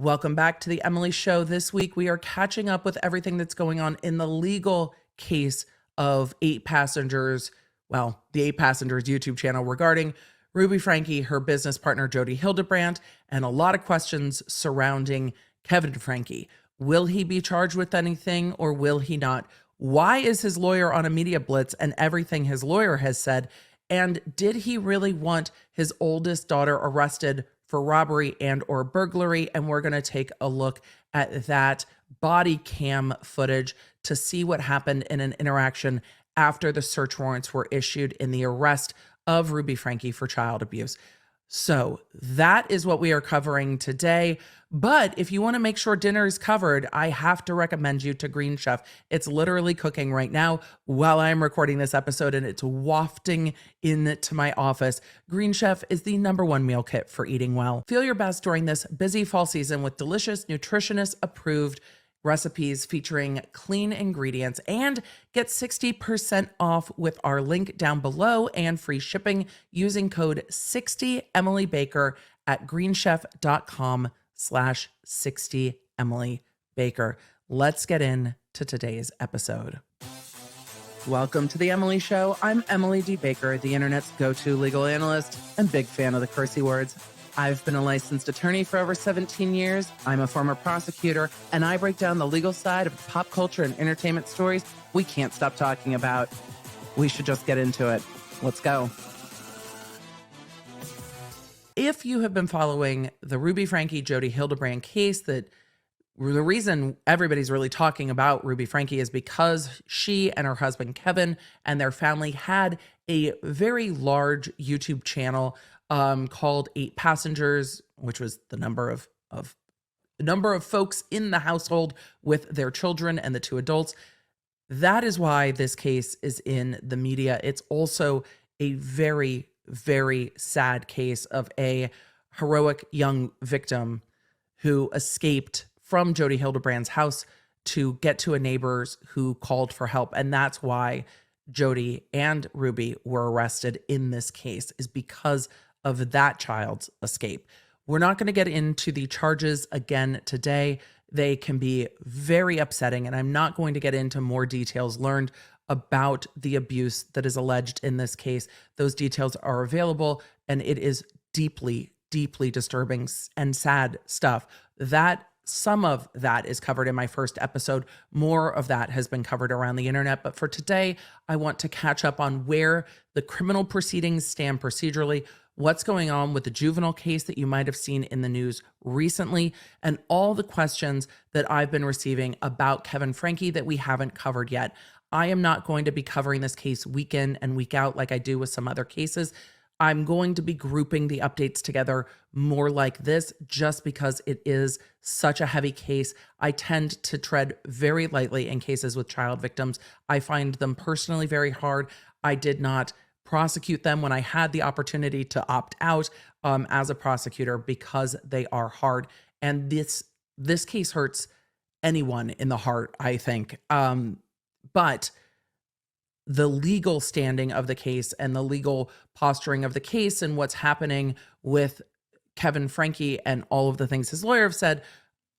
Welcome back to the Emily Show. This week, we are catching up with everything that's going on in the legal case of 8 Passengers, the 8 Passengers YouTube channel regarding Ruby Franke, her business partner, Jodi Hildebrand, and a lot of questions surrounding Kevin Franke. Will he be charged with anything or will he not? Why is his lawyer on a media blitz and everything his lawyer has said? And did he really want his oldest daughter arrested for robbery and or burglary? And we're going to take a look at that body cam footage to see what happened in an interaction after the search warrants were issued in the arrest of Ruby Franke for child abuse. So that is what we are covering today. But if you want to make sure dinner is covered, I have to recommend you to Green Chef. It's literally cooking right now while I'm recording this episode, and it's wafting into my office. Green Chef is the #1 meal kit for eating well. Feel your best during this busy fall season with delicious, nutritionist approved recipes featuring clean ingredients, and get 60% off with our link down below and free shipping using code 60EmilyBaker at greenchef.com/60EmilyBaker. Let's get into today's episode. Welcome to the Emily Show. I'm Emily D. Baker, the internet's go-to legal analyst and big fan of the cursey words. I've been a licensed attorney for over 17 years. I'm a former prosecutor, and I break down the legal side of pop culture and entertainment stories we can't stop talking about. We should just get into it. Let's go. If you have been following the Ruby Franke, Jodi Hildebrand case, that the reason everybody's really talking about Ruby Franke is because she and her husband Kevin and their family had a very large YouTube channel called 8 Passengers, which was the number of folks in the household with their children and the 2 adults. That is why this case is in the media. It's also a very, very sad case of a heroic young victim who escaped from Jodi Hildebrand's house to get to a neighbor's who called for help. And that's why Jodi and Ruby were arrested in this case, is because of that child's escape. We're not going to get into the charges again today. They can be very upsetting, and I'm not going to get into more details learned about the abuse that is alleged in this case. Those details are available, and it is deeply, deeply disturbing and sad stuff. Some of that is covered in my first episode. More of that has been covered around the internet. But for today, I want to catch up on where the criminal proceedings stand procedurally, what's going on with the juvenile case that you might have seen in the news recently, and all the questions that I've been receiving about Kevin Franke that we haven't covered yet. I am not going to be covering this case week in and week out like I do with some other cases. I'm going to be grouping the updates together more like this just because it is such a heavy case. I tend to tread very lightly in cases with child victims. I find them personally very hard. I did not prosecute them when I had the opportunity to opt out as a prosecutor because they are hard. And this case hurts anyone in the heart, I think. But the legal standing of the case and the legal posturing of the case and what's happening with Kevin Franke and all of the things his lawyer have said,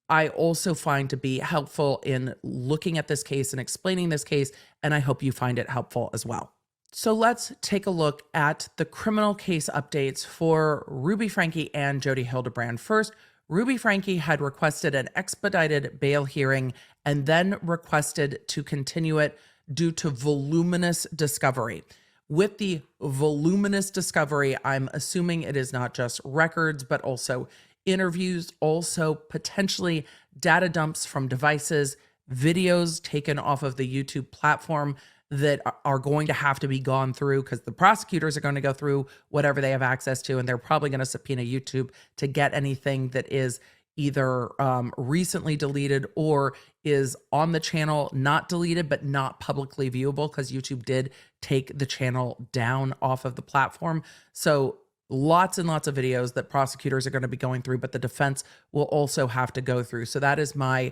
I also find to be helpful in looking at this case and explaining this case, and I hope you find it helpful as well. So let's take a look at the criminal case updates for Ruby Franke and Jodi Hildebrand. First, Ruby Franke had requested an expedited bail hearing and then requested to continue it due to voluminous discovery. With the voluminous discovery, I'm assuming it is not just records, but also interviews, also potentially data dumps from devices, videos taken off of the YouTube platform that are going to have to be gone through because the prosecutors are going to go through whatever they have access to, and they're probably going to subpoena YouTube to get anything that is either recently deleted or is on the channel, not deleted, but not publicly viewable because YouTube did take the channel down off of the platform. So lots and lots of videos that prosecutors are going to be going through, but the defense will also have to go through. So that is my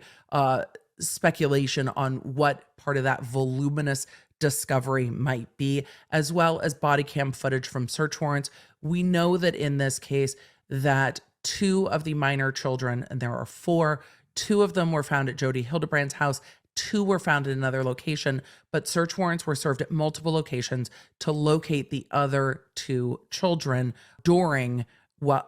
speculation on what part of that voluminous discovery might be, as well as body cam footage from search warrants. We know that in this case that two of the minor children, and there are four. Two of them were found at Jodi Hildebrand's house. Two were found in another location, but search warrants were served at multiple locations to locate the other two children during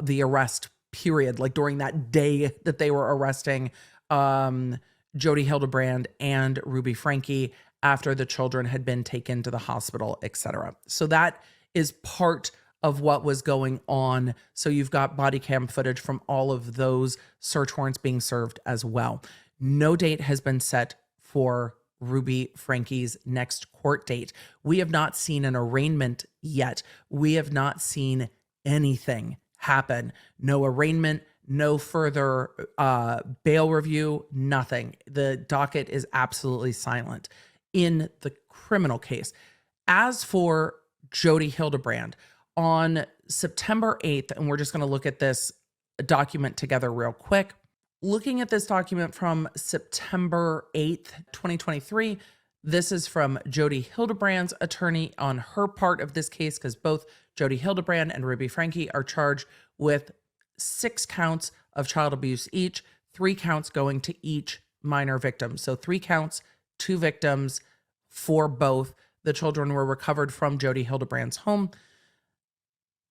the arrest period, like during that day that they were arresting Jodi Hildebrand and Ruby Franke after the children had been taken to the hospital, etc. So that is part of what was going on. So you've got body cam footage from all of those search warrants being served as well. No date has been set for Ruby Franke's next court date. We have not seen an arraignment yet. We have not seen anything happen. No arraignment, no further bail review, nothing. The docket is absolutely silent in the criminal case. As for Jodi Hildebrand, on September 8th, and we're just going to look at this document together real quick. Looking at this document from September 8th, 2023, this is from Jodi Hildebrand's attorney on her part of this case, because both Jodi Hildebrand and Ruby Franke are charged with 6 counts of child abuse each, 3 counts going to each minor victim. So 3 counts, 2 victims for both. The children were recovered from Jodi Hildebrand's home.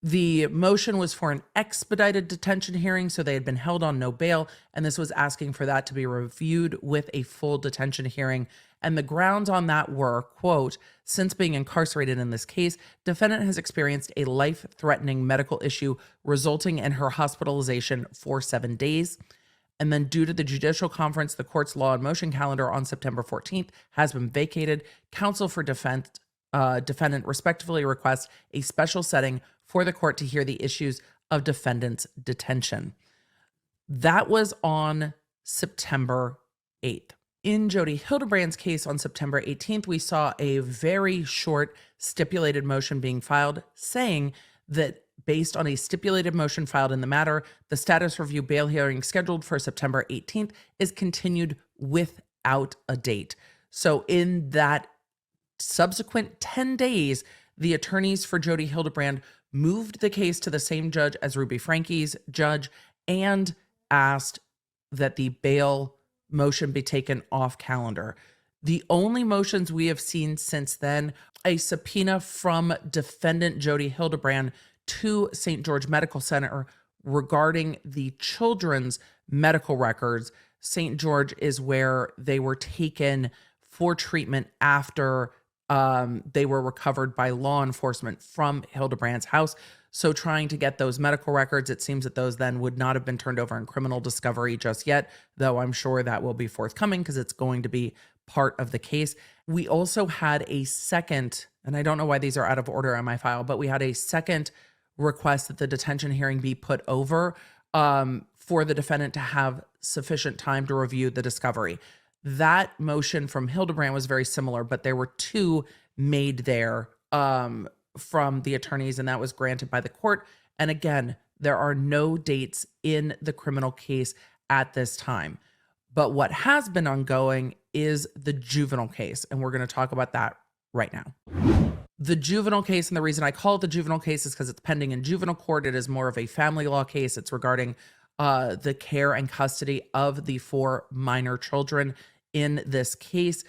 The motion was for an expedited detention hearing, so they had been held on no bail, and this was asking for that to be reviewed with a full detention hearing. And the grounds on that were, quote, since being incarcerated in this case, defendant has experienced a life-threatening medical issue resulting in her hospitalization for 7 days. And then due to the judicial conference, the court's law and motion calendar on September 14th has been vacated. Counsel for defendant respectively requests a special setting for the court to hear the issues of defendant's detention. That was on September 8th. In Jodi Hildebrand's case on September 18th, we saw a very short stipulated motion being filed saying that based on a stipulated motion filed in the matter, the status review bail hearing scheduled for September 18th is continued without a date. So in that subsequent 10 days, the attorneys for Jodi Hildebrand moved the case to the same judge as Ruby Franke's judge and asked that the bail motion be taken off calendar. The only motions we have seen since then, a subpoena from defendant Jodi Hildebrand to St. George Medical Center regarding the children's medical records. St. George is where they were taken for treatment after they were recovered by law enforcement from Hildebrand's house. So trying to get those medical records, it seems that those then would not have been turned over in criminal discovery just yet, though I'm sure that will be forthcoming because it's going to be part of the case. We also had a second, and I don't know why these are out of order on my file, but we had a second request that the detention hearing be put over for the defendant to have sufficient time to review the discovery. That motion from Hildebrand was very similar, but there were 2 made there from the attorneys, and that was granted by the court. And again, there are no dates in the criminal case at this time. But what has been ongoing is the juvenile case, and we're going to talk about that right now. The juvenile case, and the reason I call it the juvenile case is because it's pending in juvenile court. It is more of a family law case. It's regarding the care and custody of the 4 minor children in this case.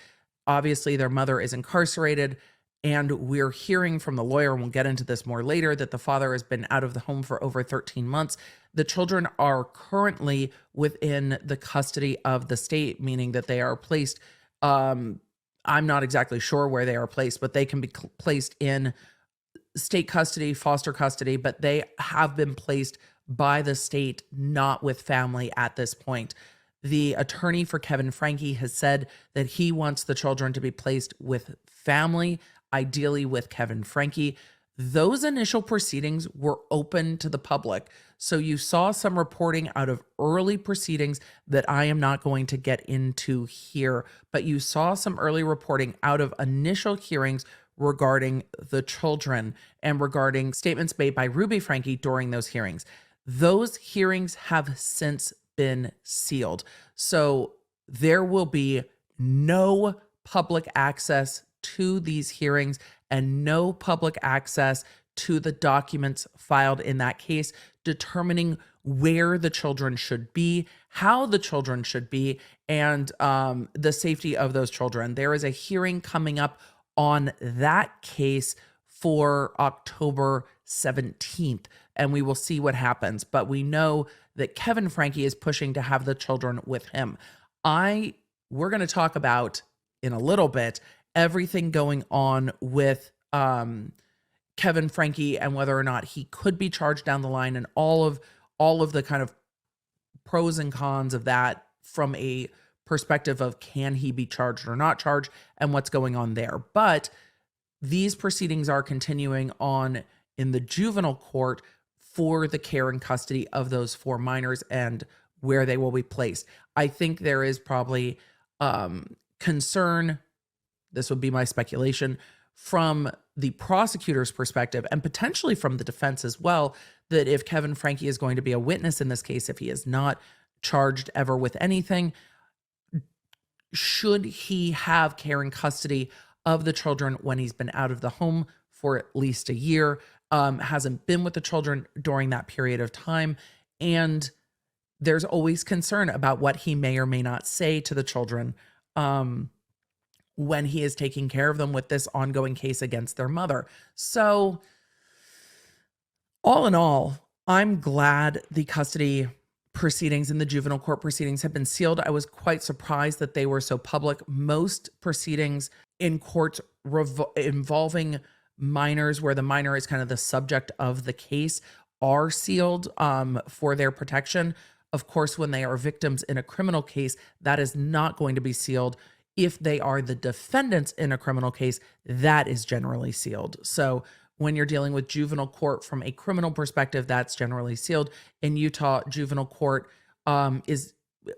Obviously, their mother is incarcerated, and we're hearing from the lawyer, and we'll get into this more later, that the father has been out of the home for over 13 months. The children are currently within the custody of the state, meaning that they are placed, I'm not exactly sure where they are placed, but they can be placed in state custody, foster custody, but they have been placed by the state, not with family at this point. The attorney for Kevin Franke has said that he wants the children to be placed with family, ideally with Kevin Franke. Those initial proceedings were open to the public. So you saw some reporting out of early proceedings that I am not going to get into here, but you saw some early reporting out of initial hearings regarding the children and regarding statements made by Ruby Franke during those hearings. Those hearings have since been sealed. So there will be no public access to these hearings and no public access to the documents filed in that case, determining where the children should be, how the children should be, and the safety of those children. There is a hearing coming up on that case for October 17th, and we will see what happens. But we know that Kevin Franke is pushing to have the children with him. We're going to talk about in a little bit everything going on with Kevin Franke and whether or not he could be charged down the line, and all of the kind of pros and cons of that from a perspective of can he be charged or not charged and what's going on there. But these proceedings are continuing on in the juvenile court for the care and custody of those 4 minors and where they will be placed. I think there is probably concern, this would be my speculation, from the prosecutor's perspective and potentially from the defense as well, that if Kevin Franke is going to be a witness in this case, if he is not charged ever with anything, should he have care and custody of the children when he's been out of the home for at least a year, hasn't been with the children during that period of time, and there's always concern about what he may or may not say to the children when he is taking care of them with this ongoing case against their mother. So all in all, I'm glad the custody proceedings and the juvenile court proceedings have been sealed. I was quite surprised that they were so public. Most proceedings in courts involving minors, where the minor is kind of the subject of the case, are sealed for their protection. Of course, when they are victims in a criminal case, that is not going to be sealed. If they are the defendants in a criminal case, that is generally sealed. So when you're dealing with juvenile court from a criminal perspective, that's generally sealed. In Utah, juvenile court is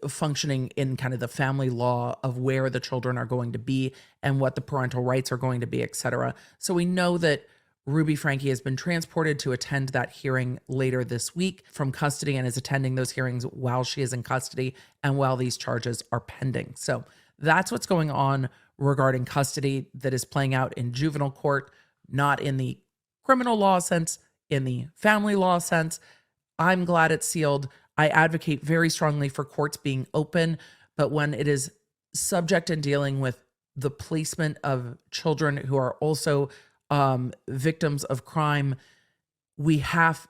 functioning in kind of the family law of where the children are going to be and what the parental rights are going to be, etc. So we know that Ruby Franke has been transported to attend that hearing later this week from custody and is attending those hearings while she is in custody and while these charges are pending. So that's what's going on regarding custody that is playing out in juvenile court, not in the criminal law sense, in the family law sense. I'm glad it's sealed. I advocate very strongly for courts being open, but when it is subject and dealing with the placement of children who are also victims of crime, we have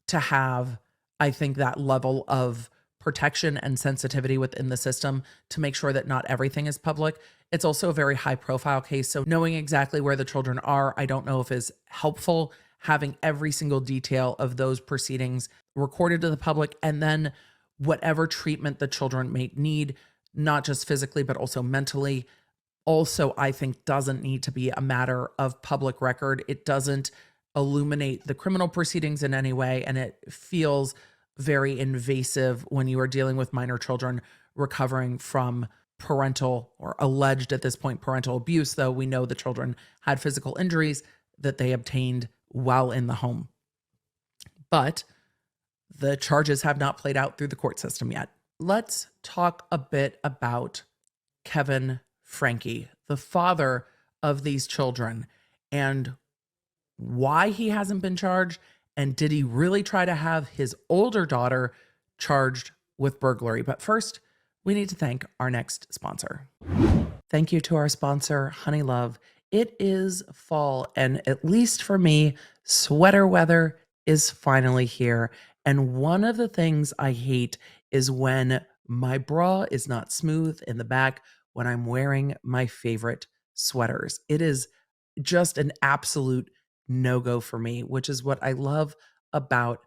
to have, I think, that level of protection and sensitivity within the system to make sure that not everything is public. It's also a very high profile case, so knowing exactly where the children are, I don't know if is helpful. Having every single detail of those proceedings recorded to the public, and then whatever treatment the children may need, not just physically, but also mentally, also, I think, doesn't need to be a matter of public record. It doesn't illuminate the criminal proceedings in any way, and it feels very invasive when you are dealing with minor children recovering from parental, or alleged at this point parental abuse, though we know the children had physical injuries that they obtained while in the home. But the charges have not played out through the court system yet. Let's talk a bit about Kevin Franke, the father of these children, and why he hasn't been charged, and did he really try to have his older daughter charged with burglary? But first, we need to thank our next sponsor. Thank you to our sponsor, Honeylove. It is fall, and at least for me, sweater weather is finally here. And one of the things I hate is when my bra is not smooth in the back when I'm wearing my favorite sweaters. It is just an absolute no-go for me, which is what I love about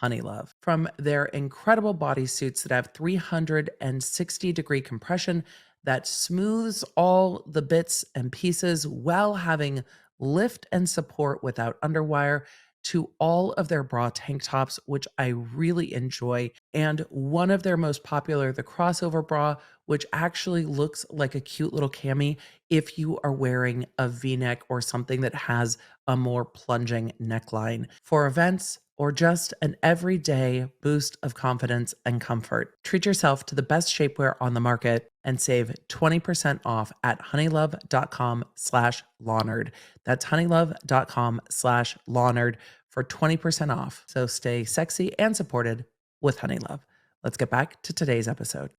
Honeylove. From their incredible bodysuits that have 360-degree compression that smooths all the bits and pieces while having lift and support without underwire, to all of their bra tank tops, which I really enjoy. And one of their most popular, the crossover bra, which actually looks like a cute little cami if you are wearing a V-neck or something that has a more plunging neckline. For events or just an everyday boost of confidence and comfort, treat yourself to the best shapewear on the market and save 20% off at honeylove.com/lawnerd. That's honeylove.com/lawnerd for 20% off. So stay sexy and supported with Honeylove. Let's get back to today's episode.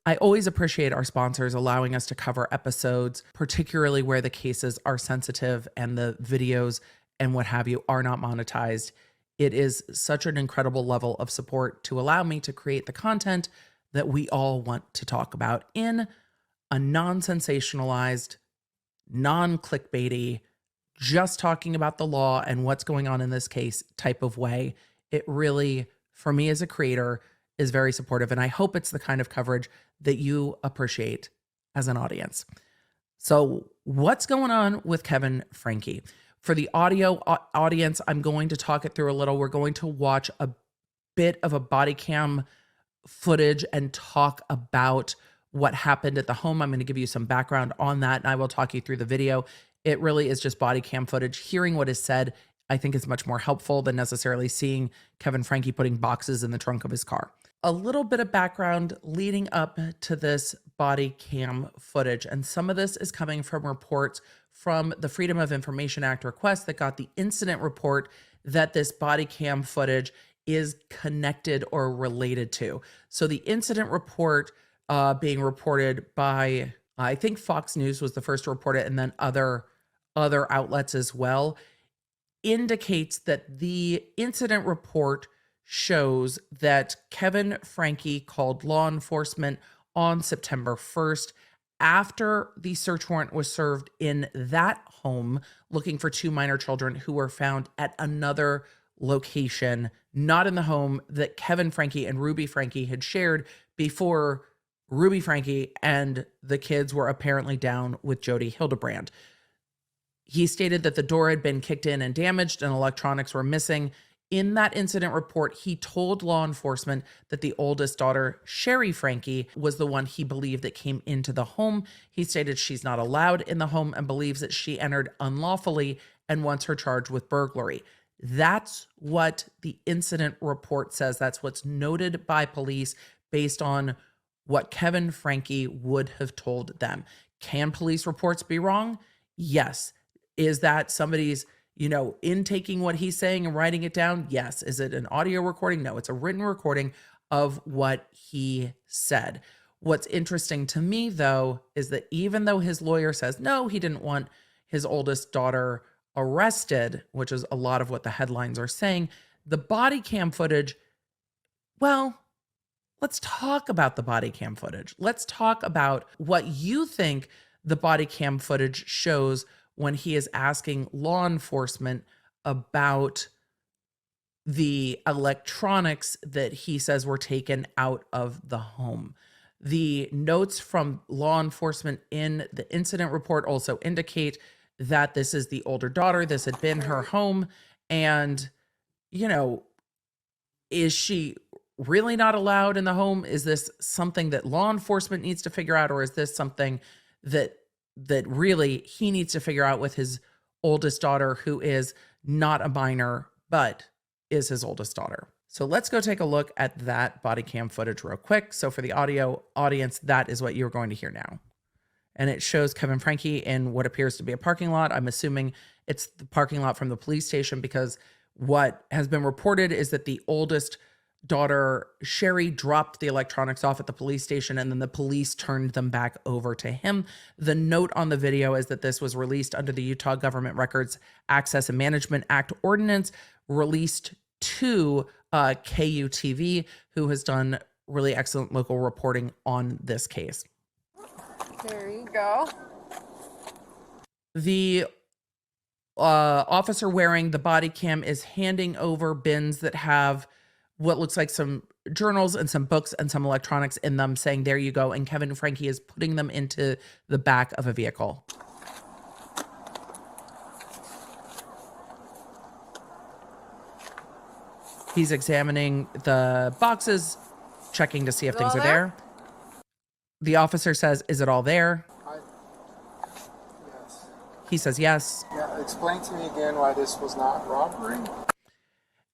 I always appreciate our sponsors allowing us to cover episodes, particularly where the cases are sensitive and the videos and what have you are not monetized. It is such an incredible level of support to allow me to create the content that we all want to talk about in a non-sensationalized, non-clickbaity, just talking about the law and what's going on in this case type of way. It really, for me as a creator, is very supportive. And I hope it's the kind of coverage that you appreciate as an audience. So what's going on with Kevin Franke? For the audio audience, I'm going to talk it through a little. We're going to watch a bit of a body cam footage and talk about what happened at the home. I'm going to give you some background on that, and I will talk you through the video. It really is just body cam footage. Hearing what is said, I think is much more helpful than necessarily seeing Kevin Franke putting boxes in the trunk of his car. A little bit of background leading up to this body cam footage, and some of this is coming from reports from the Freedom of Information Act request that got the incident report that this body cam footage is connected or related to. So the incident report being reported by, I think Fox News was the first to report it, and then other outlets as well, indicates that the incident report shows that Kevin Franke called law enforcement on September 1st after the search warrant was served in that home, looking for 2 minor children who were found at another location, not in the home that Kevin Franke and Ruby Franke had shared before Ruby Franke and the kids were apparently down with Jodi Hildebrand. He stated that the door had been kicked in and damaged and electronics were missing. In that incident report, he told law enforcement that the oldest daughter, Sherry Franke, was the one he believed that came into the home. He stated she's not allowed in the home and believes that she entered unlawfully and wants her charged with burglary. That's what the incident report says. That's what's noted by police based on what Kevin Franke would have told them. Can police reports be wrong? Yes. Is that somebody's, intaking what he's saying and writing it down? Yes. Is it an audio recording? No, it's a written recording of what he said. What's interesting to me, though, is that even though his lawyer says, no, he didn't want his oldest daughter arrested, which is a lot of what the headlines are saying, the body cam footage, well, let's talk about the body cam footage. Let's talk about what you think the body cam footage shows when he is asking law enforcement about the electronics that he says were taken out of the home. The notes from law enforcement in the incident report also indicate that this is the older daughter. This had been her home. And, is she really not allowed in the home? Is this something that law enforcement needs to figure out? Or is this something that really he needs to figure out with his oldest daughter, who is not a minor, but is his oldest daughter? So let's go take a look at that body cam footage real quick. So for the audio audience, that is what you're going to hear now. And it shows Kevin Franke in what appears to be a parking lot. I'm assuming it's the parking lot from the police station, because what has been reported is that the oldest daughter, Sherry, dropped the electronics off at the police station, and then the police turned them back over to him. The note on the video is that this was released under the Utah Government Records Access and Management Act ordinance, released to KUTV, who has done really excellent local reporting on this case. There you go. The officer wearing the body cam is handing over bins that have what looks like some journals and some books and some electronics in them, saying, there you go. And Kevin Franke is putting them into the back of a vehicle. He's examining the boxes, checking to see if things are there. The officer says, is it all there? Yes. He says yes. Yeah, explain to me again why this was not robbery.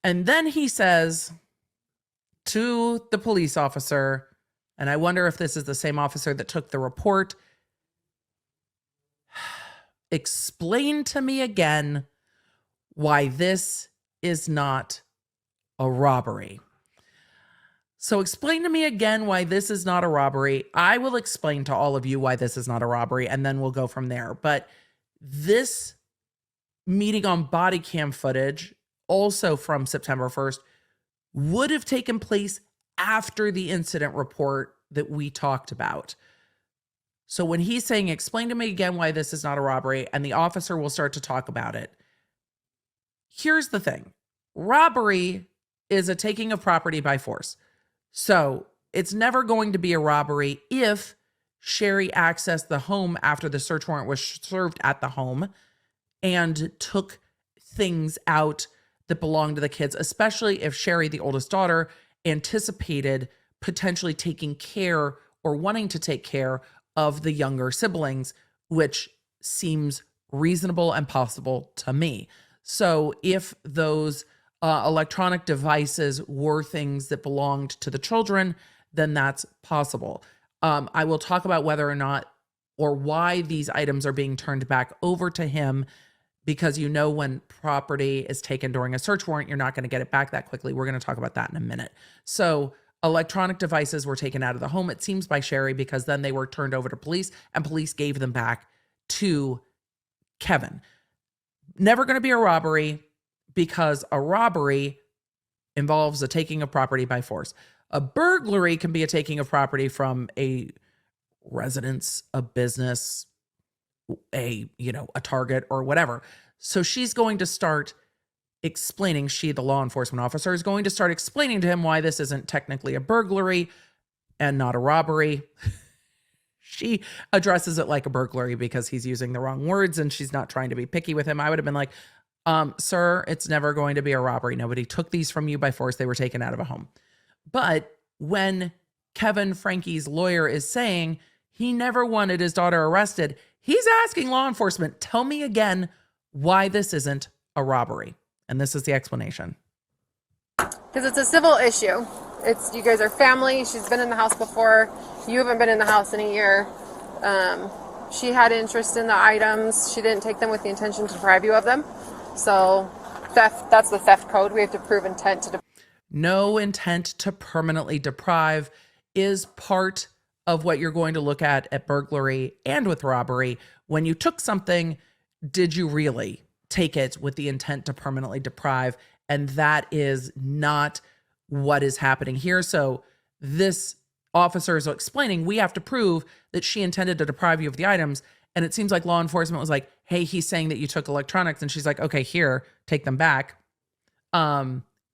And then he says to the police officer, and I wonder if this is the same officer that took the report, explain to me again why this is not a robbery. So explain to me again why this is not a robbery. I will explain to all of you why this is not a robbery, and then we'll go from there. But this meeting on body cam footage, also from September 1st, would have taken place after the incident report that we talked about. So when he's saying, explain to me again why this is not a robbery, and the officer will start to talk about it. Here's the thing. Robbery is a taking of property by force. So it's never going to be a robbery if Sherry accessed the home after the search warrant was served at the home and took things out that belonged to the kids, especially if Sherry, the oldest daughter, anticipated potentially taking care or wanting to take care of the younger siblings, which seems reasonable and possible to me. So if those electronic devices were things that belonged to the children, then that's possible. I will talk about whether or not or why these items are being turned back over to him, because you know when property is taken during a search warrant, you're not going to get it back that quickly. We're going to talk about that in a minute. So electronic devices were taken out of the home, it seems, by Sherry, because then they were turned over to police and police gave them back to Kevin. Never going to be a robbery, because a robbery involves a taking of property by force. A burglary can be a taking of property from a residence, a business, a Target or whatever. So she's going to start explaining, she, the law enforcement officer, is going to start explaining to him why this isn't technically a burglary and not a robbery. She addresses it like a burglary because he's using the wrong words and she's not trying to be picky with him. I would have been like, sir, it's never going to be a robbery. Nobody took these from you by force. They were taken out of a home. But when Kevin Franke's lawyer is saying he never wanted his daughter arrested, he's asking law enforcement, tell me again why this isn't a robbery. And this is the explanation. Because it's a civil issue. You guys are family. She's been in the house before. You haven't been in the house in a year. She had interest in the items. She didn't take them with the intention to deprive you of them. So theft, that's the theft code. We have to prove intent to No intent to permanently deprive is part of what you're going to look at burglary and with robbery. When you took something, did you really take it with the intent to permanently deprive? And that is not what is happening here. So this officer is explaining, we have to prove that she intended to deprive you of the items. And it seems like law enforcement was like, hey, he's saying that you took electronics. And she's like, okay, here, take them back.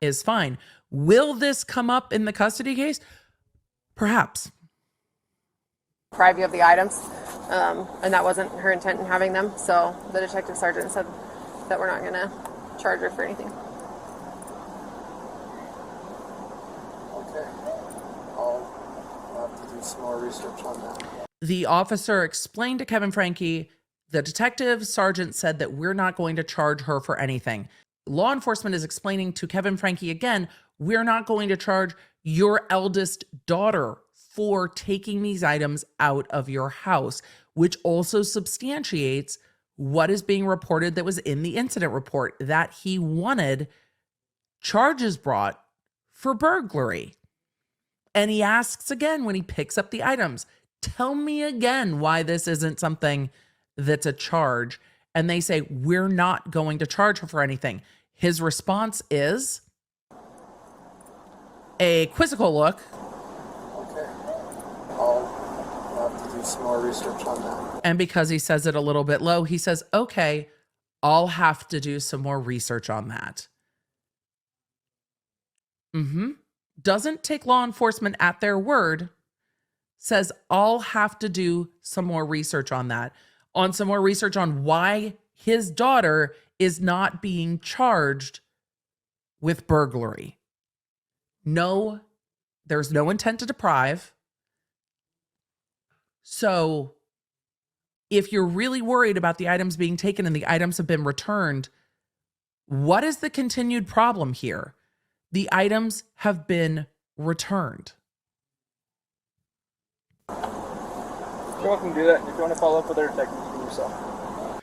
Is fine. Will this come up in the custody case? Perhaps. deprive you of the items. And that wasn't her intent in having them. So the detective sergeant said that we're not going to charge her for anything. Okay. I'll have to do some more research on that. The officer explained to Kevin Franke, the detective sergeant said that we're not going to charge her for anything. Law enforcement is explaining to Kevin Franke again, we're not going to charge your eldest daughter for taking these items out of your house, which also substantiates what is being reported that was in the incident report, that he wanted charges brought for burglary. And he asks again when he picks up the items, tell me again why this isn't something that's a charge. And they say, we're not going to charge her for anything. His response is a quizzical look. Okay. I'll have to do some more research on that. And because he says it a little bit low, he says, okay, I'll have to do some more research on that. Doesn't take law enforcement at their word, says, I'll have to do some more research on that, on some more research on why his daughter is not being charged with burglary. No, there's no intent to deprive. So if you're really worried about the items being taken and the items have been returned, what is the continued problem here? The items have been returned. You're welcome to do that. If you want to follow up with our detectives for yourself.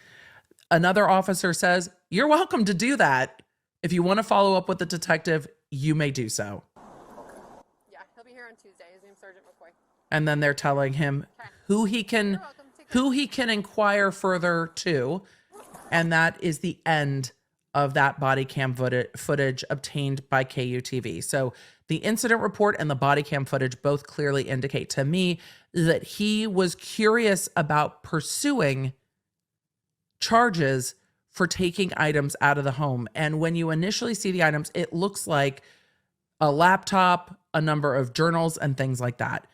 Another officer says, you're welcome to do that. If you want to follow up with the detective, you may do so. Yeah, Sergeant McCoy. And then they're telling him who he can You're welcome. Take care. inquire further to. And that is the end of that body cam footage obtained by KUTV. So the incident report and the body cam footage both clearly indicate to me that he was curious about pursuing charges for taking items out of the home. And when you initially see the items, it looks like a laptop, a number of journals, and things like that.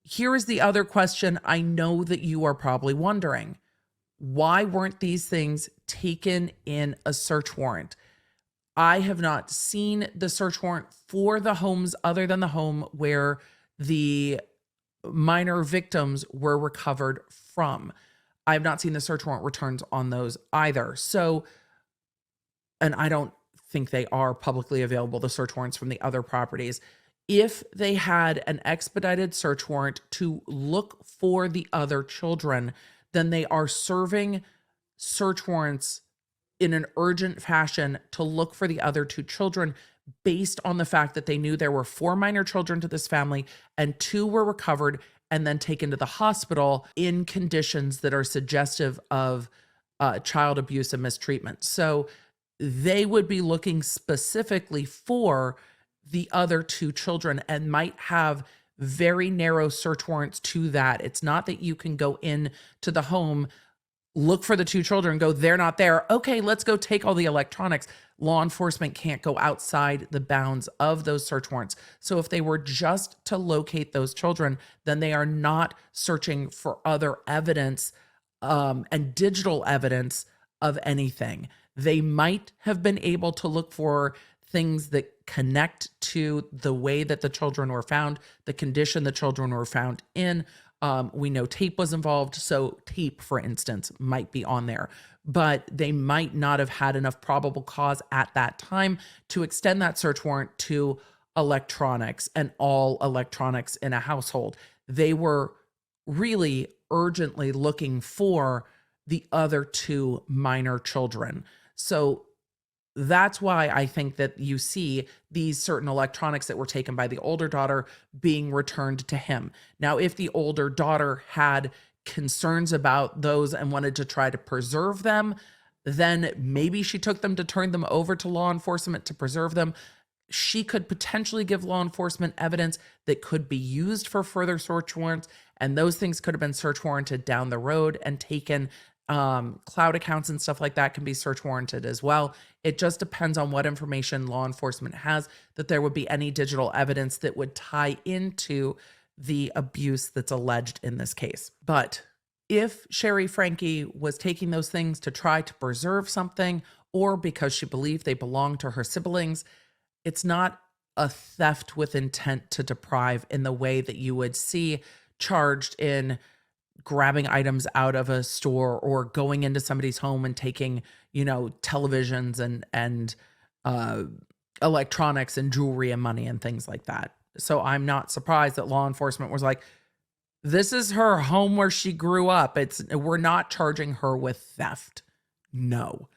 Here is the other question I know that you are probably wondering. Why weren't these things taken in a search warrant? I have not seen the search warrant for the homes other than the home where the minor victims were recovered from. I have not seen the search warrant returns on those either. So, and I don't think they are publicly available, the search warrants from the other properties. If they had an expedited search warrant to look for the other children, then they are serving search warrants in an urgent fashion to look for the other two children based on the fact that they knew there were 4 minor children to this family and 2 were recovered and then taken to the hospital in conditions that are suggestive of child abuse and mistreatment. So they would be looking specifically for the other 2 children and might have very narrow search warrants to that. It's not that you can go in to the home, look for the 2 children, go, they're not there. Okay, let's go take all the electronics. Law enforcement can't go outside the bounds of those search warrants. So if they were just to locate those children, then they are not searching for other evidence and digital evidence of anything. They might have been able to look for things that connect to the way that the children were found, the condition the children were found in. We know tape was involved, so tape, for instance, might be on there, but they might not have had enough probable cause at that time to extend that search warrant to electronics and all electronics in a household. They were really urgently looking for the other 2 minor children. So that's why I think that you see these certain electronics that were taken by the older daughter being returned to him. Now, if the older daughter had concerns about those and wanted to try to preserve them, then maybe she took them to turn them over to law enforcement to preserve them. She could potentially give law enforcement evidence that could be used for further search warrants, and those things could have been search warranted down the road and taken. Cloud accounts and stuff like that can be search warranted as well. It just depends on what information law enforcement has, that there would be any digital evidence that would tie into the abuse that's alleged in this case. But if Sherry Franke was taking those things to try to preserve something, or because she believed they belonged to her siblings, it's not a theft with intent to deprive in the way that you would see charged in grabbing items out of a store or going into somebody's home and taking, televisions and electronics and jewelry and money and things like that. So I'm not surprised that law enforcement was like, this is her home where she grew up. We're not charging her with theft. No.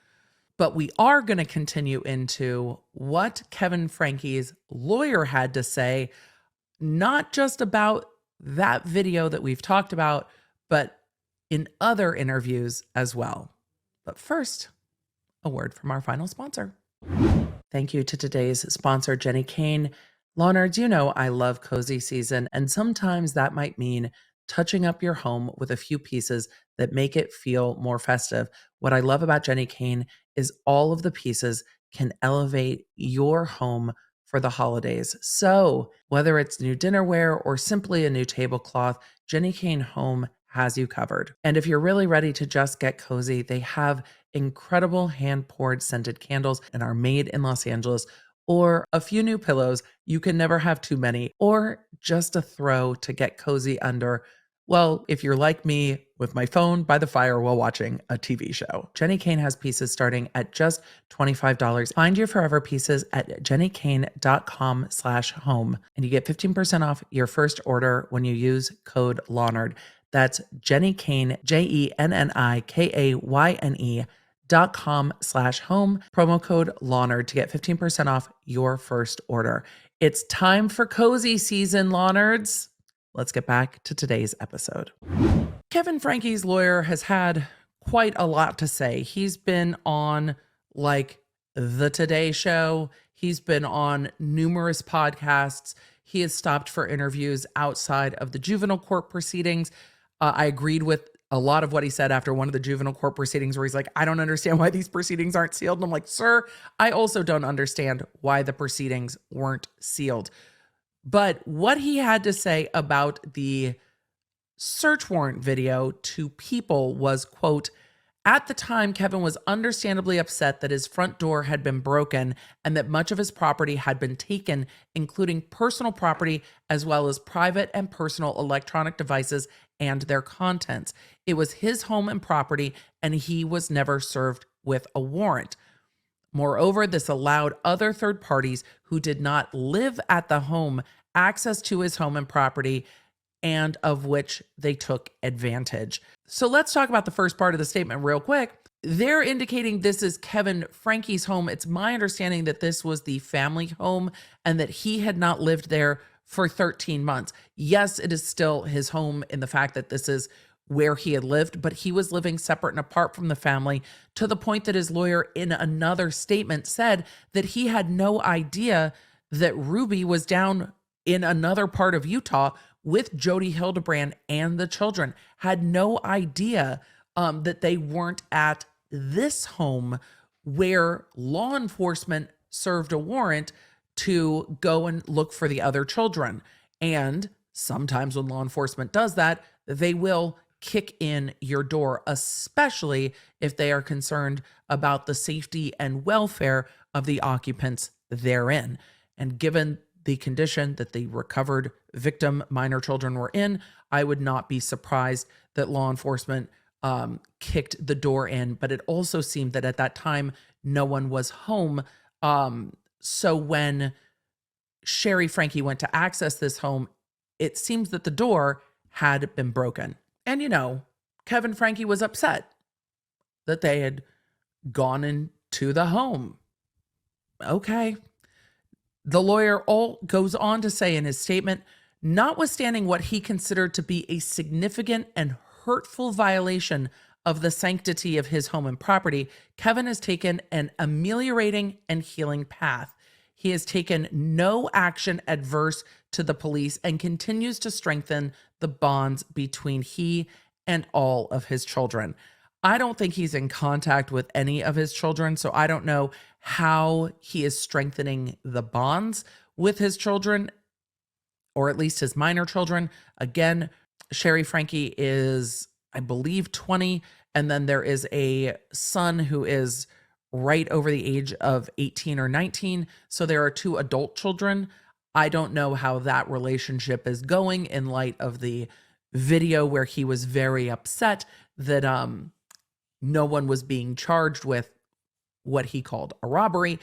But we are going to continue into what Kevin Franke's lawyer had to say, not just about that video that we've talked about, but in other interviews as well. But first, a word from our final sponsor. Thank you to today's sponsor, Jenni Kayne. Law Nerds, you know I love cozy season, and sometimes that might mean touching up your home with a few pieces that make it feel more festive. What I love about Jenni Kayne is all of the pieces can elevate your home for the holidays. So whether it's new dinnerware or simply a new tablecloth, Jenni Kayne Home has you covered. And if you're really ready to just get cozy, they have incredible hand-poured scented candles and are made in Los Angeles, or a few new pillows. You can never have too many, or just a throw to get cozy under. Well, if you're like me, with my phone by the fire while watching a TV show. Jenni Kayne has pieces starting at just $25. Find your forever pieces at jennikayne.com/home, and you get 15% off your first order when you use code LAWNERD. That's Jenni Kayne, JenniKayne.com/home, promo code LAWNERD to get 15% off your first order. It's time for cozy season, law nerds. Let's get back to today's episode. Kevin Franke's lawyer has had quite a lot to say. He's been on like the Today Show. He's been on numerous podcasts. He has stopped for interviews outside of the juvenile court proceedings. I agreed with a lot of what he said after one of the juvenile court proceedings where he's like, I don't understand why these proceedings aren't sealed. And I'm like, sir, I also don't understand why the proceedings weren't sealed. But what he had to say about the search warrant video to People was, quote, at the time, Kevin was understandably upset that his front door had been broken and that much of his property had been taken, including personal property as well as private and personal electronic devices and their contents. It was his home and property, and he was never served with a warrant. Moreover, this allowed other third parties who did not live at the home access to his home and property, and of which they took advantage. So let's talk about the first part of the statement real quick. They're indicating this is Kevin Franke's home. It's my understanding that this was the family home and that he had not lived there for 13 months. Yes, it is still his home in the fact that this is where he had lived, but he was living separate and apart from the family, to the point that his lawyer in another statement said that he had no idea that Ruby was down in another part of Utah with Jodi Hildebrand and the children. Had no idea that they weren't at this home where law enforcement served a warrant to go and look for the other children. And sometimes when law enforcement does that, they will kick in your door, especially if they are concerned about the safety and welfare of the occupants therein. And given the condition that the recovered victim minor children were in, I would not be surprised that law enforcement kicked the door in. But it also seemed that at that time, no one was home. So when Sherry Franke went to access this home, it seems that the door had been broken. And, you know, Kevin Franke was upset that they had gone into the home. Okay. The lawyer goes on to say in his statement, notwithstanding what he considered to be a significant and hurtful violation of the sanctity of his home and property, Kevin has taken an ameliorating and healing path. He has taken no action adverse to the police and continues to strengthen the bonds between he and all of his children. I don't think he's in contact with any of his children, so I don't know how he is strengthening the bonds with his children, or at least his minor children. Again, Sherry Franke is, I believe, 20, and then there is a son who is right over the age of 18 or 19. So there are two adult children. I don't know how that relationship is going in light of the video where he was very upset that no one was being charged with what he called a robbery.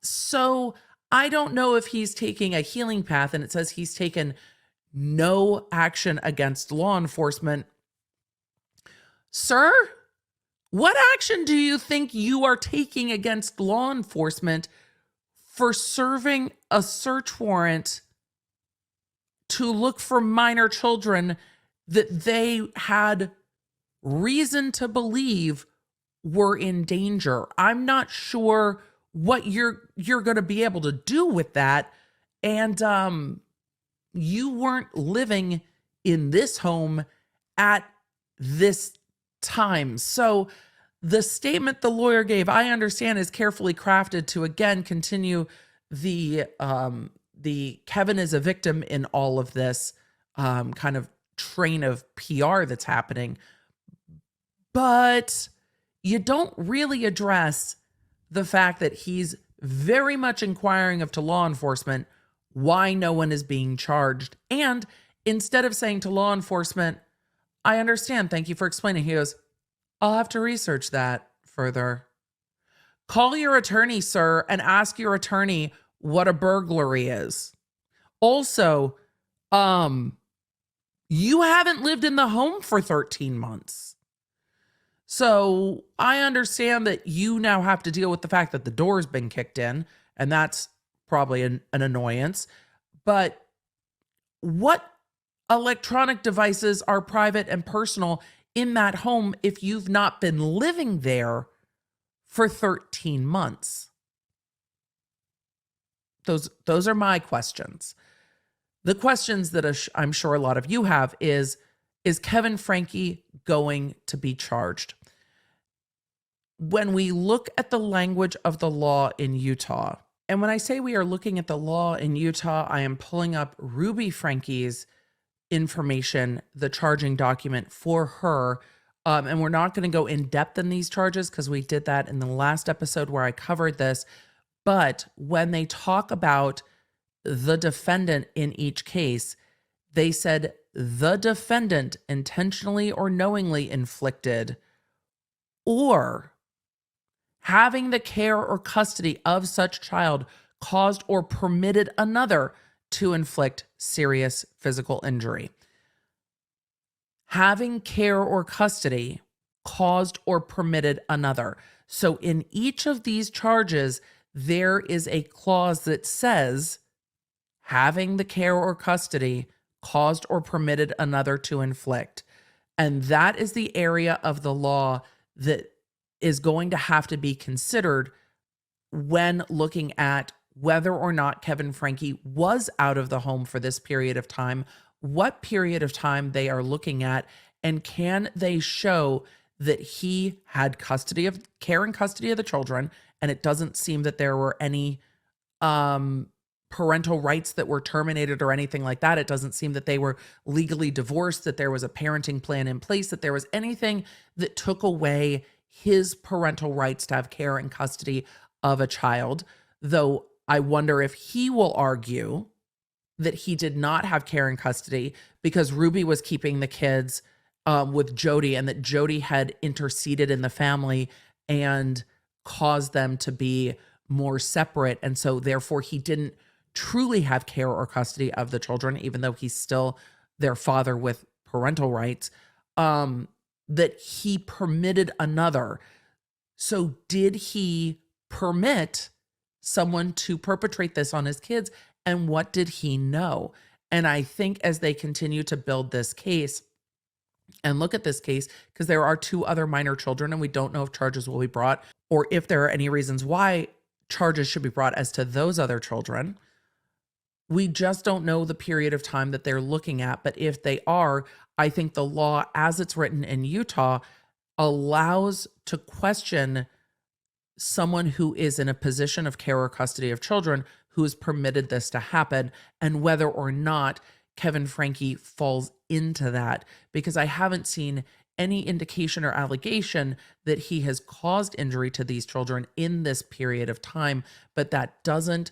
So I don't know if he's taking a healing path, and it says he's taken no action against law enforcement. Sir, what action do you think you are taking against law enforcement for serving a search warrant to look for minor children that they had reason to believe were in danger? I'm not sure what you're going to be able to do with that. And you weren't living in this home at this time. So the statement the lawyer gave, I understand, is carefully crafted to again continue the Kevin is a victim in all of this kind of train of PR that's happening. But you don't really address the fact that he's very much inquiring of to law enforcement why no one is being charged. And instead of saying to law enforcement, I understand, thank you for explaining, he goes, I'll have to research that further. Call your attorney, sir, and ask your attorney what a burglary is. Also, you haven't lived in the home for 13 months. So I understand that you now have to deal with the fact that the door's been kicked in, and that's probably an annoyance. But what electronic devices are private and personal in that home if you've not been living there for 13 months? Those are my questions. The questions that I'm sure a lot of you have is Kevin Franke going to be charged? When we look at the language of the law in Utah, and when I say we are looking at the law in Utah, I am pulling up Ruby Franke's information, the charging document for her. And we're not going to go in depth in these charges because we did that in the last episode where I covered this. But when they talk about the defendant in each case, they said the defendant intentionally or knowingly inflicted or having the care or custody of such child caused or permitted another to inflict serious physical injury. Having care or custody caused or permitted another. So in each of these charges, there is a clause that says having the care or custody caused or permitted another to inflict. And that is the area of the law that is going to have to be considered when looking at whether or not Kevin Franke was out of the home for this period of time, what period of time they are looking at, and can they show that he had care and custody of the children, and it doesn't seem that there were any parental rights that were terminated or anything like that. It doesn't seem that they were legally divorced, that there was a parenting plan in place, that there was anything that took away his parental rights to have care and custody of a child. Though I wonder if he will argue that he did not have care and custody because Ruby was keeping the kids with Jodi, and that Jodi had interceded in the family and caused them to be more separate. And so therefore he didn't truly have care or custody of the children, even though he's still their father with parental rights, that he permitted another. So did he permit someone to perpetrate this on his kids? And what did he know? And I think as they continue to build this case and look at this case, because there are 2 other minor children and we don't know if charges will be brought or if there are any reasons why charges should be brought as to those other children. We just don't know the period of time that they're looking at. But if they are, I think the law as it's written in Utah allows to question someone who is in a position of care or custody of children who has permitted this to happen, and whether or not Kevin Franke falls into that, because I haven't seen any indication or allegation that he has caused injury to these children in this period of time. But that doesn't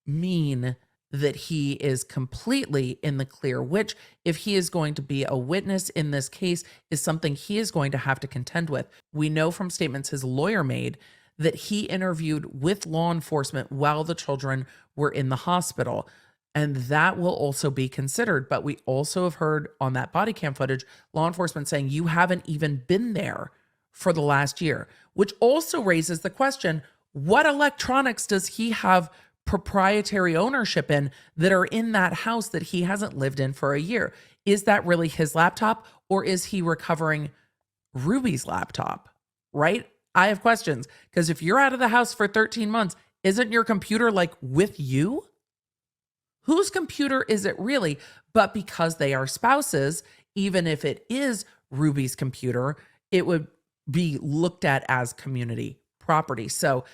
mean that he is completely in the clear, which, if he is going to be a witness in this case, is something he is going to have to contend with. We know from statements his lawyer made that he interviewed with law enforcement while the children were in the hospital, and that will also be considered. But we also have heard on that body cam footage, law enforcement saying you haven't even been there for the last year, which also raises the question, what electronics does he have proprietary ownership in that are in that house that he hasn't lived in for a year? Is that really his laptop, or is he recovering Ruby's laptop? Right? I have questions, because if you're out of the house for 13 months, isn't your computer like with you? Whose computer is it really? But because they are spouses, even if it is Ruby's computer, it would be looked at as community property. So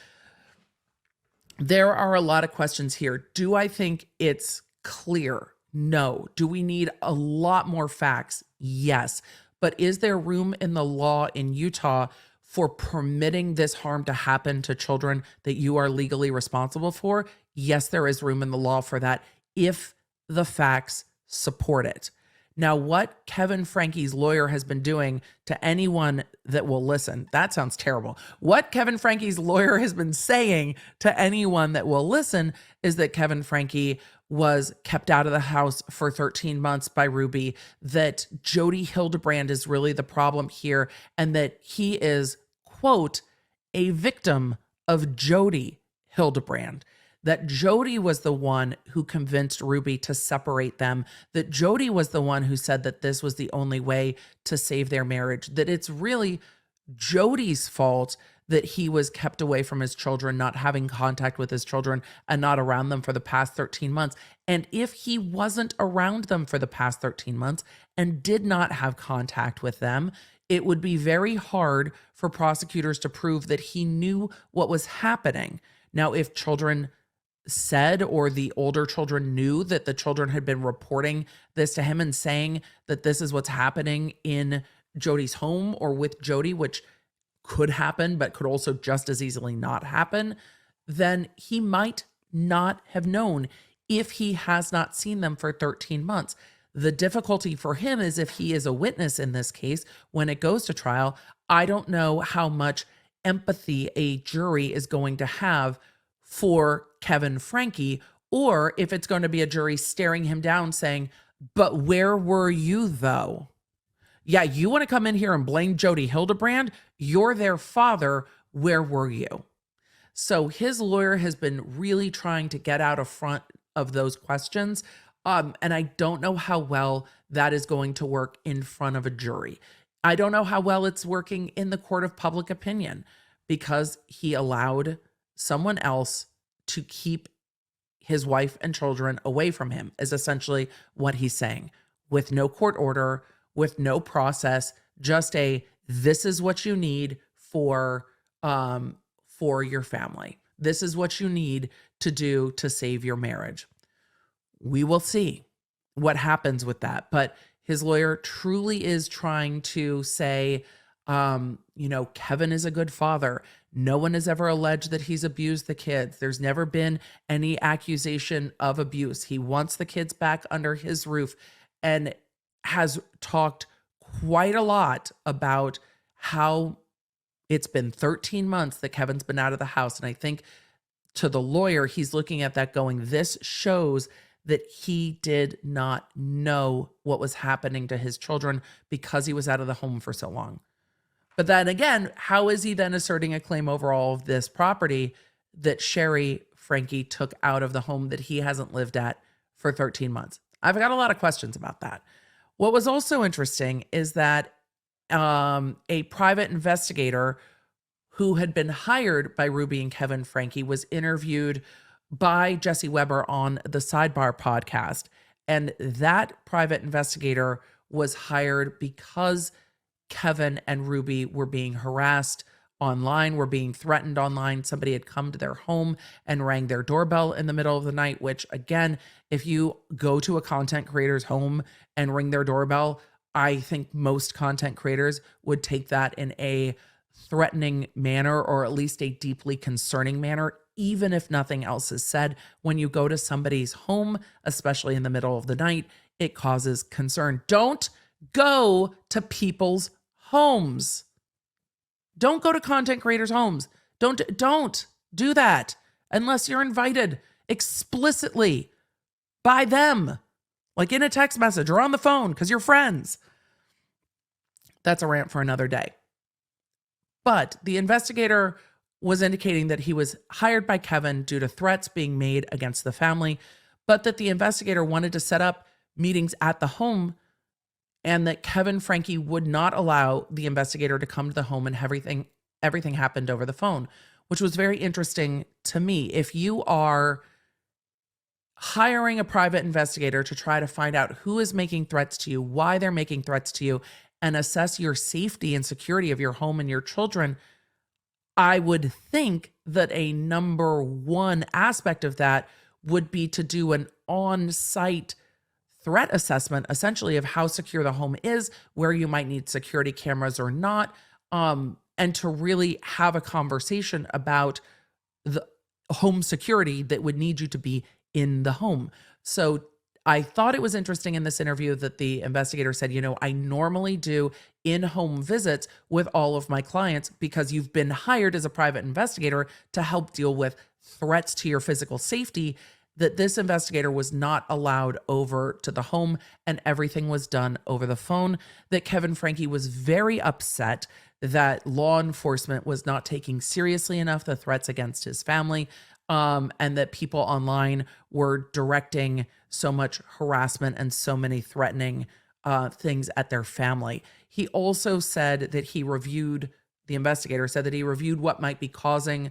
there are a lot of questions here. Do I think it's clear? No. Do we need a lot more facts? Yes. But is there room in the law in Utah for permitting this harm to happen to children that you are legally responsible for? Yes, there is room in the law for that if the facts support it. Now, what Kevin Franke's lawyer has been doing to anyone that will listen, that sounds terrible. What Kevin Franke's lawyer has been saying to anyone that will listen is that Kevin Franke was kept out of the house for 13 months by Ruby, that Jodi Hildebrand is really the problem here, and that he is, quote, a victim of Jodi Hildebrand. that Jodi was the one who convinced Ruby to separate them, that Jodi was the one who said that this was the only way to save their marriage, that it's really Jodi's fault that he was kept away from his children, not having contact with his children and not around them for the past 13 months. And if he wasn't around them for the past 13 months and did not have contact with them, it would be very hard for prosecutors to prove that he knew what was happening. Now, if children said, or the older children knew that the children had been reporting this to him and saying that this is what's happening in Jodi's home or with Jodi, which could happen, but could also just as easily not happen, then he might not have known if he has not seen them for 13 months. The difficulty for him is if he is a witness in this case, when it goes to trial, I don't know how much empathy a jury is going to have for Kevin Franke, or if it's going to be a jury staring him down saying, but where were you though? Yeah, you want to come in here and blame Jodi Hildebrand? You're their father. Where were you? So his lawyer has been really trying to get out of front of those questions. And I don't know how well that is going to work in front of a jury. I don't know how well it's working in the court of public opinion, because he allowed someone else to keep his wife and children away from him, is essentially what he's saying, with no court order, with no process, just this is what you need for your family. This is what you need to do to save your marriage. We will see what happens with that. But his lawyer truly is trying to say, Kevin is a good father. No one has ever alleged that he's abused the kids. There's never been any accusation of abuse. He wants the kids back under his roof, and has talked quite a lot about how it's been 13 months that Kevin's been out of the house. And I think to the lawyer, he's looking at that going, this shows that he did not know what was happening to his children because he was out of the home for so long. But then again, how is he then asserting a claim over all of this property that Sherry Franke took out of the home that he hasn't lived at for 13 months? I've got a lot of questions about that. What was also interesting is that a private investigator who had been hired by Ruby and Kevin Franke was interviewed by Jesse Weber on the Sidebar podcast. And that private investigator was hired because Kevin and Ruby were being harassed online, were being threatened online. Somebody had come to their home and rang their doorbell in the middle of the night, which again, if you go to a content creator's home and ring their doorbell, I think most content creators would take that in a threatening manner, or at least a deeply concerning manner, even if nothing else is said. When you go to somebody's home, especially in the middle of the night, it causes concern. Don't go to people's homes. Don't go to content creators' homes. Don't do that unless you're invited explicitly by them, like in a text message or on the phone because you're friends. That's a rant for another day. But the investigator was indicating that he was hired by Kevin due to threats being made against the family, but that the investigator wanted to set up meetings at the home, and that Kevin Franke would not allow the investigator to come to the home, and everything happened over the phone, which was very interesting to me. If you are hiring a private investigator to try to find out who is making threats to you, why they're making threats to you, and assess your safety and security of your home and your children, I would think that a number one aspect of that would be to do an on-site threat assessment, essentially, of how secure the home is, where you might need security cameras or not, and to really have a conversation about the home security that would need you to be in the home. So I thought it was interesting in this interview that the investigator said, I normally do in-home visits with all of my clients because you've been hired as a private investigator to help deal with threats to your physical safety, that this investigator was not allowed over to the home and everything was done over the phone, that Kevin Franke was very upset that law enforcement was not taking seriously enough the threats against his family, and that people online were directing so much harassment and so many threatening things at their family. He also said that the investigator said that he reviewed what might be causing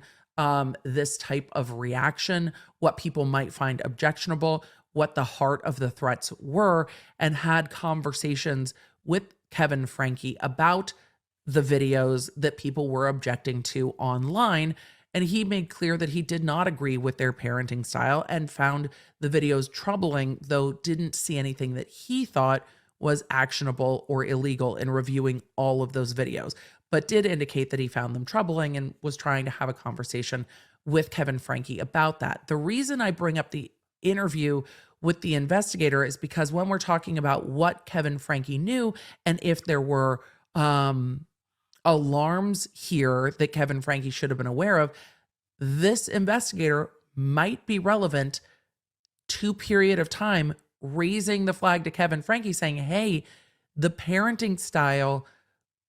this type of reaction, what people might find objectionable, what the heart of the threats were, and had conversations with Kevin Franke about the videos that people were objecting to online. And he made clear that he did not agree with their parenting style and found the videos troubling, though didn't see anything that he thought was actionable or illegal in reviewing all of those videos, but did indicate that he found them troubling and was trying to have a conversation with Kevin Franke about that. The reason I bring up the interview with the investigator is because when we're talking about what Kevin Franke knew and if there were alarms here that Kevin Franke should have been aware of, this investigator might be relevant to period of time raising the flag to Kevin Franke saying, hey, the parenting style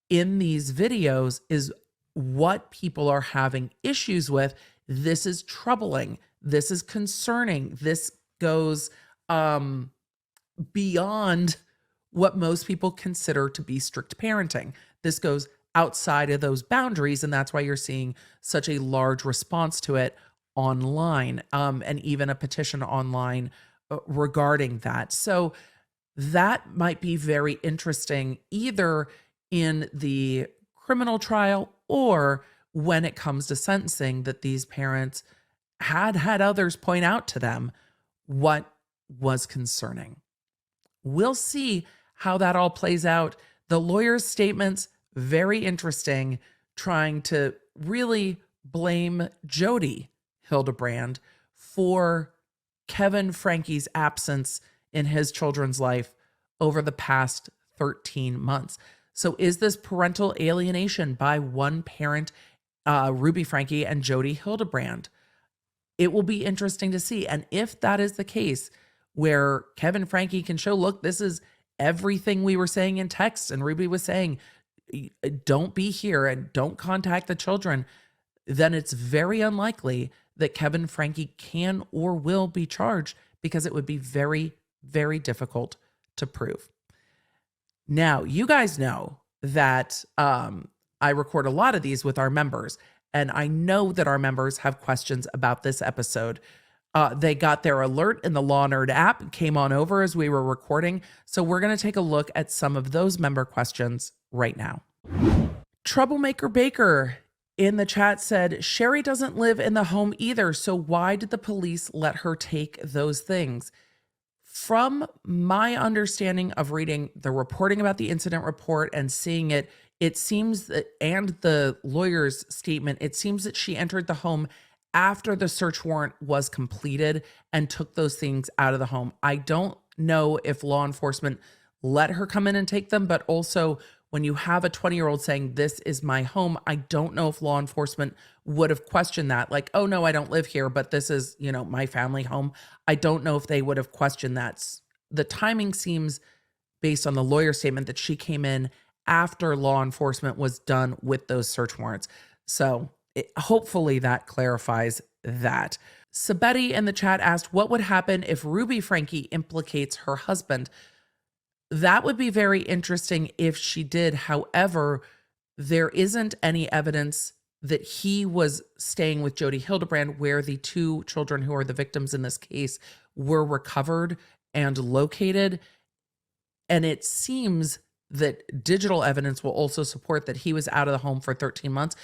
in these videos is what people are having issues with. This is troubling. This is concerning. This goes beyond what most people consider to be strict parenting. This goes outside of those boundaries, and that's why you're seeing such a large response to it online, and even a petition online regarding that. So that might be very interesting either in the criminal trial or when it comes to sentencing, that these parents had others point out to them what was concerning. We'll see how that all plays out. The lawyer's statements, very interesting, trying to really blame Jodi Hildebrand for Kevin Franke's absence in his children's life over the past 13 months. So is this parental alienation by one parent, Ruby Franke and Jodi Hildebrand? It will be interesting to see. And if that is the case, where Kevin Franke can show, look, this is everything we were saying in text, and Ruby was saying, don't be here and don't contact the children, then it's very unlikely that Kevin Franke can or will be charged, because it would be very, very difficult to prove. Now, you guys know that I record a lot of these with our members, and I know that our members have questions about this episode. They got their alert in the Law Nerd app, came on over as we were recording. So we're going to take a look at some of those member questions right now. Troublemaker Baker in the chat said, Sherry doesn't live in the home either, so why did the police let her take those things? From my understanding of reading the reporting about the incident report and seeing it, it seems that, and the lawyer's statement, it seems that she entered the home after the search warrant was completed and took those things out of the home. I don't know if law enforcement let her come in and take them, but also when you have a 20-year-old saying, this is my home, I don't know if law enforcement would have questioned that. Like, oh no, I don't live here, but this is, my family home. I don't know if they would have questioned that. The timing seems, based on the lawyer's statement, that she came in after law enforcement was done with those search warrants. So hopefully that clarifies that. Sabetti in the chat asked, what would happen if Ruby Franke implicates her husband? That would be very interesting if she did. However, there isn't any evidence that he was staying with Jodi Hildebrand, where the two children who are the victims in this case were recovered and located. And it seems that digital evidence will also support that he was out of the home for 13 months.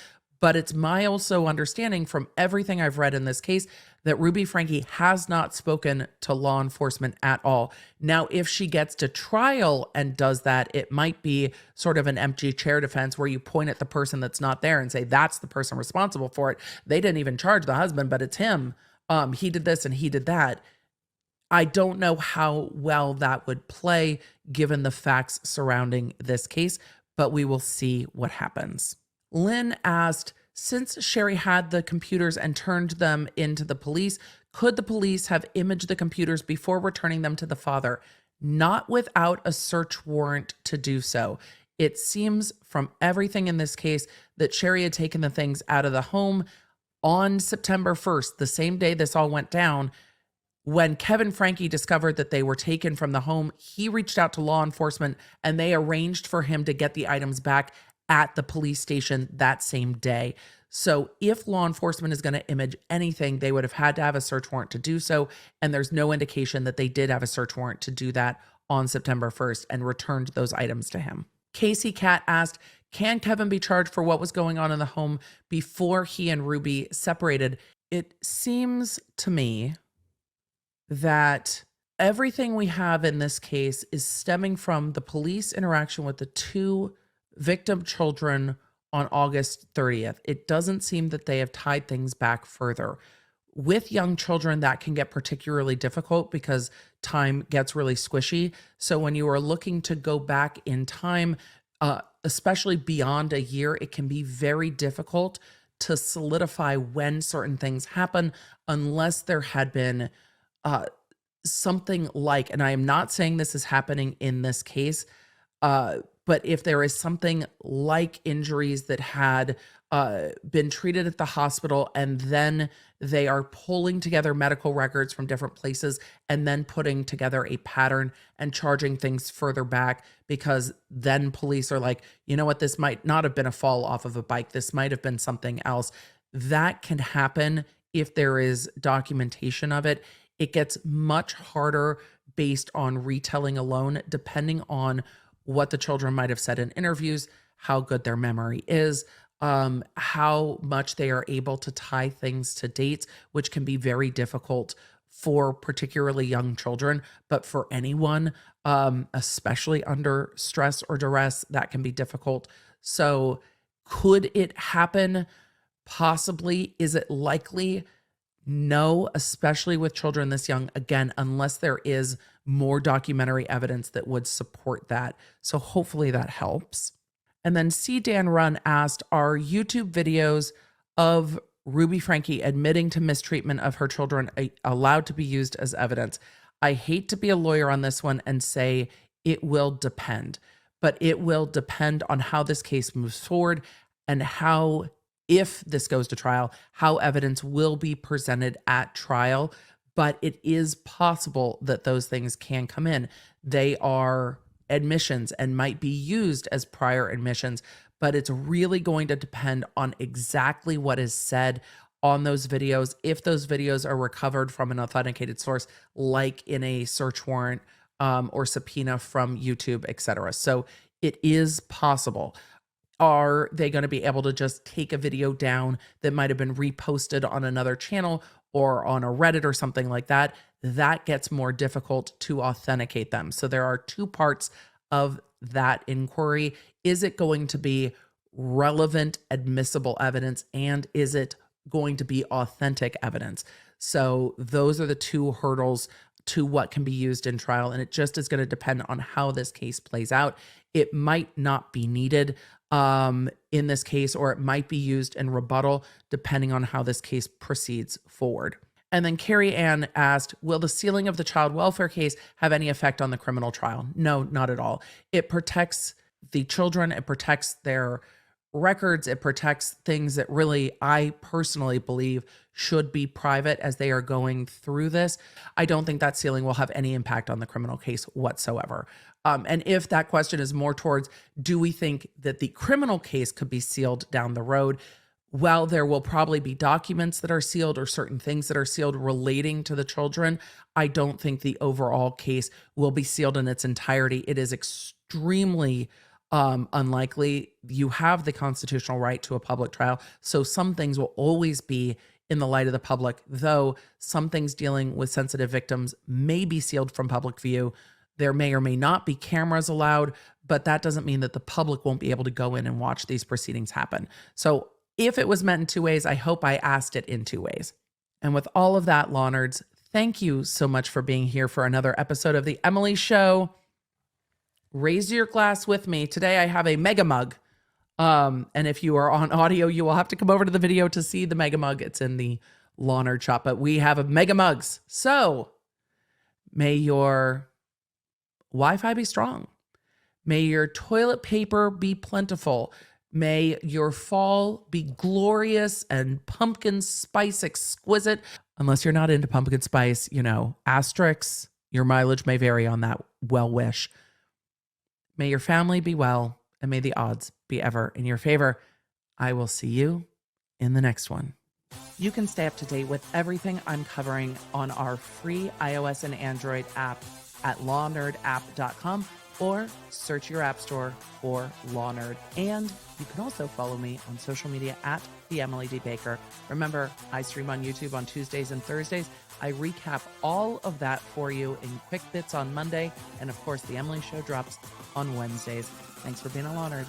But it's my also understanding from everything I've read in this case that Ruby Franke has not spoken to law enforcement at all. Now, if she gets to trial and does that, it might be sort of an empty chair defense where you point at the person that's not there and say, that's the person responsible for it. They didn't even charge the husband, but it's him. He did this and he did that. I don't know how well that would play given the facts surrounding this case, but we will see what happens. Lynn asked, since Sherry had the computers and turned them into the police, could the police have imaged the computers before returning them to the father? Not without a search warrant to do so. It seems from everything in this case that Sherry had taken the things out of the home On September 1st, the same day this all went down, when Kevin Franke discovered that they were taken from the home, he reached out to law enforcement and they arranged for him to get the items back at the police station that same day. So if law enforcement is going to image anything, they would have had to have a search warrant to do so. And there's no indication that they did have a search warrant to do that on September 1st and returned those items to him. Casey Cat asked, can Kevin be charged for what was going on in the home before he and Ruby separated? It seems to me that everything we have in this case is stemming from the police interaction with the two victim children on August 30th. It doesn't seem that they have tied things back further. With young children, that can get particularly difficult because time gets really squishy. So when you are looking to go back in time, especially beyond a year, it can be very difficult to solidify when certain things happen unless there had been something like, and I am not saying this is happening in this case, but if there is something like injuries that had been treated at the hospital and then they are pulling together medical records from different places and then putting together a pattern and charging things further back, because then police are like, you know what, this might not have been a fall off of a bike. This might have been something else. That can happen if there is documentation of it. It gets much harder based on retelling alone, depending on what the children might have said in interviews, how good their memory is, how much they are able to tie things to dates, which can be very difficult for particularly young children, but for anyone, especially under stress or duress, that can be difficult. So could it happen? Possibly. Is it likely? No, especially with children this young, again, unless there is more documentary evidence that would support that. So hopefully that helps. And then C. Dan Run asked, are YouTube videos of Ruby Franke admitting to mistreatment of her children allowed to be used as evidence? I hate to be a lawyer on this one and say it will depend, but it will depend on how this case moves forward and how, if this goes to trial, how evidence will be presented at trial. But it is possible that those things can come in. They are admissions and might be used as prior admissions, but it's really going to depend on exactly what is said on those videos. If those videos are recovered from an authenticated source, like in a search warrant or subpoena from YouTube, etc. So it is possible. Are they going to be able to just take a video down that might have been reposted on another channel or on a Reddit or something like that? That gets more difficult to authenticate them. So there are two parts of that inquiry. Is it going to be relevant, admissible evidence? And is it going to be authentic evidence? So those are the two hurdles to what can be used in trial. And it just is going to depend on how this case plays out. It might not be needed in this case, or it might be used in rebuttal, depending on how this case proceeds forward. And then Carrie Ann asked, will the sealing of the child welfare case have any effect on the criminal trial? No, not at all. It protects the children. It protects their records. It protects things that really, I personally believe, should be private as they are going through this. I don't think that sealing will have any impact on the criminal case whatsoever. And if that question is more towards, do we think that the criminal case could be sealed down the road? Well, there will probably be documents that are sealed or certain things that are sealed relating to the children. I don't think the overall case will be sealed in its entirety. It is extremely unlikely. You have the constitutional right to a public trial, so some things will always be in the light of the public, though some things dealing with sensitive victims may be sealed from public view. There may or may not be cameras allowed, but that doesn't mean that the public won't be able to go in and watch these proceedings happen. So if it was meant in two ways, I hope I asked it in two ways. And with all of that, Law Nerds, thank you so much for being here for another episode of The Emily Show. Raise your glass with me. Today I have a mega mug. And if you are on audio, you will have to come over to the video to see the mega mug. It's in the Law Nerd shop, but we have a mega mugs. So may your Wi-Fi be strong. May your toilet paper be plentiful. May your fall be glorious and pumpkin spice exquisite. Unless you're not into pumpkin spice, asterisks, your mileage may vary on that well wish. May your family be well, and may the odds be ever in your favor. I will see you in the next one. You can stay up to date with everything I'm covering on our free iOS and Android app at lawnerdapp.com, or search your app store for Law Nerd. And you can also follow me on social media at the Emily D. Baker. Remember, I stream on YouTube on Tuesdays and Thursdays. I recap all of that for you in quick bits on Monday. And of course, the Emily Show drops on Wednesdays. Thanks for being a Law Nerd.